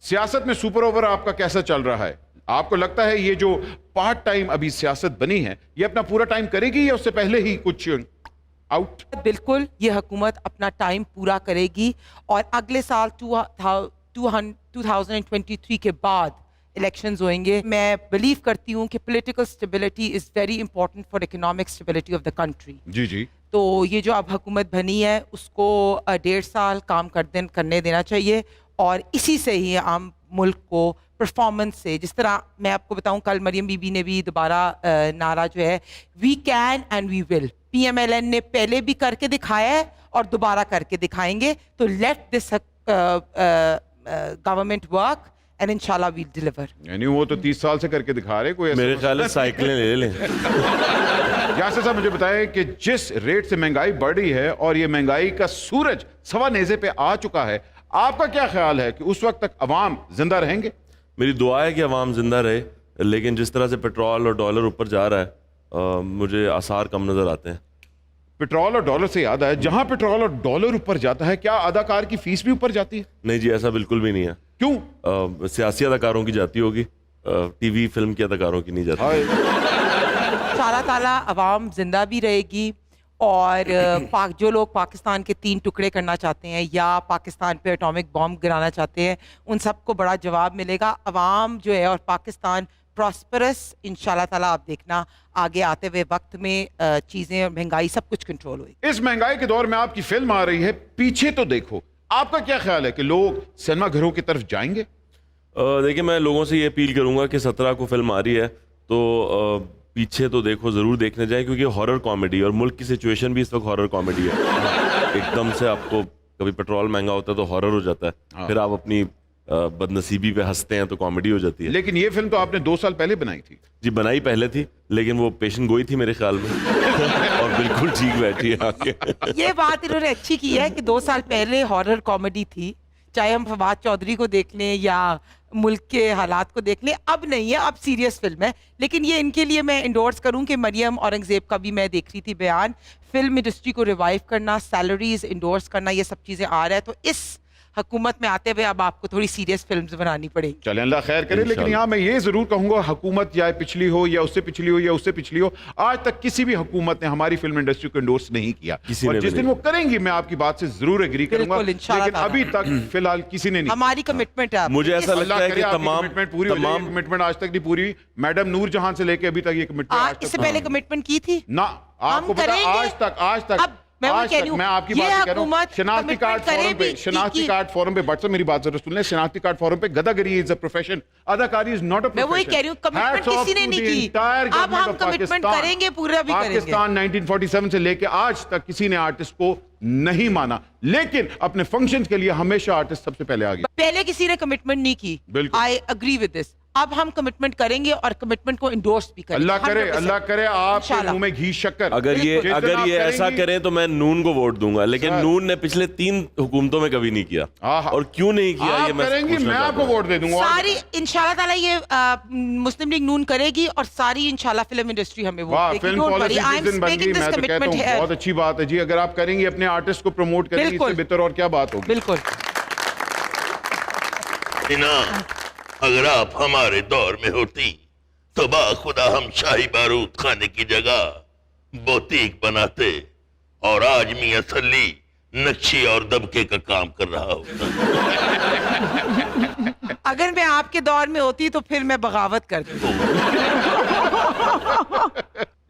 سیاست میں super over آپ کا کیسا چل رہا ہے؟ آپ کو لگتا ہے یہ جو پارٹ ٹائم ابھی سیاست بنی ہے یہ اپنا پورا ٹائم کرے گی یا اس سے پہلے ہی کچھ آؤٹ؟ بالکل یہ حکومت اپنا ٹائم پورا کرے گی اور اگلے سال 2023 کے بعد الیکشنز ہوئیں گے. میں بلیو کرتی ہوں کہ political stability is very important for economic stability of the country. جی جی. تو یہ جو اب حکومت بنی ہے اس کو 1.5 سال کام کرنے دینا چاہیے اور اسی سے ہی عام ملک کو پرفارمنس سے، جس طرح میں آپ کو بتاؤں کل مریم بی بی نے بھی دوبارہ نعرہ جو ہے we can and we will, P M L N نے پہلے بھی کر کے دکھایا ہے اور دوبارہ کر کے دکھائیں گے. تو let this government work and انشاءاللہ ویل ڈیلیور. یعنی وہ تو 30 سال سے کر کے دکھا رہے، کوئی میرے خیال ہے سائیکلیں لے لیں. یاسر صاحب مجھے بتائیں کہ جس ریٹ سے مہنگائی بڑھ رہی ہے اور یہ مہنگائی کا سورج سوا نیزے پہ آ چکا ہے، آپ کا کیا خیال ہے کہ اس وقت تک عوام زندہ رہیں گے؟ میری دعا ہے کہ عوام زندہ رہے، لیکن جس طرح سے پیٹرول اور ڈالر اوپر جا رہا ہے مجھے آثار کم نظر آتے ہیں. پیٹرول اور ڈالر سے یاد ہے، جہاں پیٹرول اور ڈالر اوپر جاتا ہے کیا اداکار کی فیس بھی اوپر جاتی ہے؟ نہیں جی، ایسا بالکل بھی نہیں ہے. کیوں؟ سیاسی اداکاروں کی جاتی ہوگی، ٹی وی فلم کے اداکاروں کی نہیں جاتی. اللہ تعالیٰ عوام زندہ بھی رہے گی اور جو لوگ پاکستان کے 3 ٹکڑے کرنا چاہتے ہیں یا پاکستان پہ اٹامک بام گرانا چاہتے ہیں ان سب کو بڑا جواب ملے گا. عوام جو ہے اور پاکستان پراسپرس انشاءاللہ تعالیٰ. آپ دیکھنا آگے آتے ہوئے وقت میں چیزیں اور مہنگائی سب کچھ کنٹرول ہوئی. اس مہنگائی کے دور میں آپ کی فلم آ رہی ہے پیچھے تو دیکھو، آپ کا کیا خیال ہے کہ لوگ سینما گھروں کی طرف جائیں گے؟ دیکھیں میں لوگوں سے یہ اپیل کروں گا کہ 17 کو فلم آ رہی ہے تو پیچھے تو دیکھو ضرور دیکھنے جائیں، کیونکہ ہارر کامیڈی اور ملک کی سچویشن بھی اس وقت ہارر کامیڈی ہے. ایک دم سے آپ کو کبھی پیٹرول مہنگا ہوتا ہے تو ہارر ہو جاتا ہے، پھر آپ اپنی بد نصیبی پہ ہنستے ہیں تو کامیڈی ہو جاتی ہے. لیکن یہ فلم تو آپ نے 2 سال پہلے بنائی تھی. جی بنائی پہلے تھی لیکن وہ پیشن گوئی تھی میرے خیال میں اور بالکل ٹھیک بیٹھی ہے آگے. یہ بات انہوں نے اچھی کی ہے کہ 2 سال پہلے ہارر کامیڈی تھی، چاہے ہم فواد چودھری کو دیکھ لیں یا ملک کے حالات کو دیکھ لیں. اب نہیں ہے، اب سیریس فلم ہے. لیکن یہ ان کے لیے میں انڈورس کروں کہ مریم اورنگزیب کا بھی میں دیکھ رہی تھی بیان، فلم انڈسٹری کو ریوائیو کرنا، سیلریز انڈورس کرنا، یہ سب چیزیں آ رہا ہے. تو اس حکومت میں آتے ہوئے اب آپ کو تھوڑی سیریس فلمز بنانی پڑیں گی. چلیں اللہ خیر کرے. لیکن یہاں میں یہ ضرور کہوں گا، حکومت یا پچھلی ہو یا اس سے پچھلی ہو یا اس سے پچھلی ہو، آج تک کسی بھی حکومت نے ہماری فلم انڈسٹری کو انڈورس نہیں کیا. اور جس دن وہ کریں گی میں آپ کی بات سے ضرور ایگری کروں گا، لیکن ابھی تک فی الحال کسی نے نہیں. ہماری کمٹمنٹ ہے. مجھے ایسا لگتا ہے کہ تمام کمٹمنٹ آج تک نہیں پوری. میڈم نور جہاں سے لے کے ابھی تک یہ کمٹمنٹ، اس سے پہلے کمٹمنٹ کی تھی نہ آپ کو پتا آج تک میں آپ کی بات کر رہا ہوں. شناختی کارڈ فورم پہ بٹ سے میری بات ضرور سن لیں. شناختی کارڈ فورم پہ گداگری از اے پروفیشن، اداکاری از ناٹ اے پروفیشن. میں وہی کہہ رہی ہوں کمٹمنٹ کسی نے نہیں کی. اب ہم کمٹمنٹ کریں گے، پورا بھی کریں گے. پاکستان 1947 سے لے کے آج تک کسی نے آرٹسٹ کو نہیں مانا، لیکن اپنے فنکشنز کے لیے ہمیشہ آرٹسٹ سب سے پہلے آگے. پہلے کسی نے کمٹمنٹ نہیں کی. بالکل آئی اگری ود دس. اب ہم کمٹمنٹ کریں گے اور کمٹمنٹ کو انڈورس بھی کریں گے. اللہ کرے آپ کے منہ میں گھی شکر. اگر یہ ایسا کریں تو میں نون کو ووٹ دوں گا، لیکن نون نے پچھلے 3 حکومتوں میں کبھی نہیں کیا. اور کیوں نہیں کیا یہ میں آپ کو ووٹ دے دوں گا. ساری انشاءاللہ تعالیٰ یہ مسلم لیگ نون کرے گی اور ساری انشاءاللہ فلم انڈسٹری ہمیں ووٹ دے گی. بہت اچھی بات ہے جی. اگر آپ کریں گے اپنے آرٹسٹ کو پروموٹ کریں گے، اس سے بہتر اور کیا بات ہوگی. بالکل. اگر آپ ہمارے دور میں ہوتی تو باخدا ہم شاہی بارود خانے کی جگہ بوتیک بناتے اور آج میاں سلی نقشی اور دبکے کا کام کر رہا ہوتا. اگر میں آپ کے دور میں ہوتی تو پھر میں بغاوت کرتی.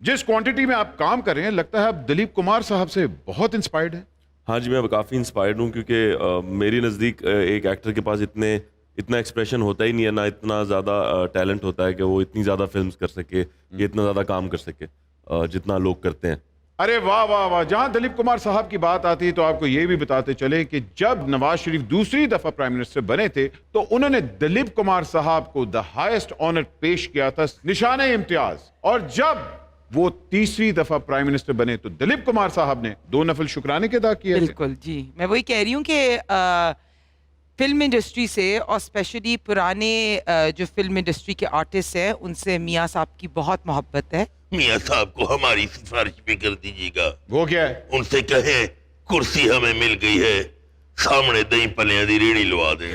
جس کوانٹٹی میں آپ کام کر رہے ہیں لگتا ہے آپ دلیپ کمار صاحب سے بہت انسپائرڈ ہیں. ہاں جی میں کافی انسپائرڈ ہوں، کیونکہ میری نزدیک ایک ایکٹر کے پاس اتنا ایکسپریشن ہوتا ہی نہیں ہے، نہ اتنا زیادہ ٹیلنٹ ہوتا ہے کہ وہ اتنی زیادہ فلمز کر سکے یا اتنا زیادہ کام کر سکے جتنا لوگ کرتے ہیں. ارے واہ واہ واہ. جہاں دلیپ کمار صاحب کی بات آتی ہے تو آپ کو یہ بھی بتاتے چلے کہ جب نواز شریف دوسری دفعہ پرائم منسٹر بنے تھے تو انہوں نے دلیپ کمار صاحب کو دا ہائیسٹ آنر پیش کیا تھا، نشان امتیاز. اور جب وہ تیسری دفعہ پرائم منسٹر بنے تو دلیپ کمار صاحب نے 2 نفل شکرانے کے ادا کیے. بالکل جی، میں وہی کہہ رہی ہوں کہ فلم انڈسٹری سے اور اسپیشلی پرانے جو فلم انڈسٹری کے آرٹسٹ ہیں ان سے میاں صاحب کی بہت محبت ہے. میاں صاحب کو ہماری سفارش بھی کر دیجیے گا. وہ کیا ہے؟ ان سے کہیں کرسی ہمیں مل گئی ہے، سامنے دہی پلیاں دی ریڑھی لوا دیں.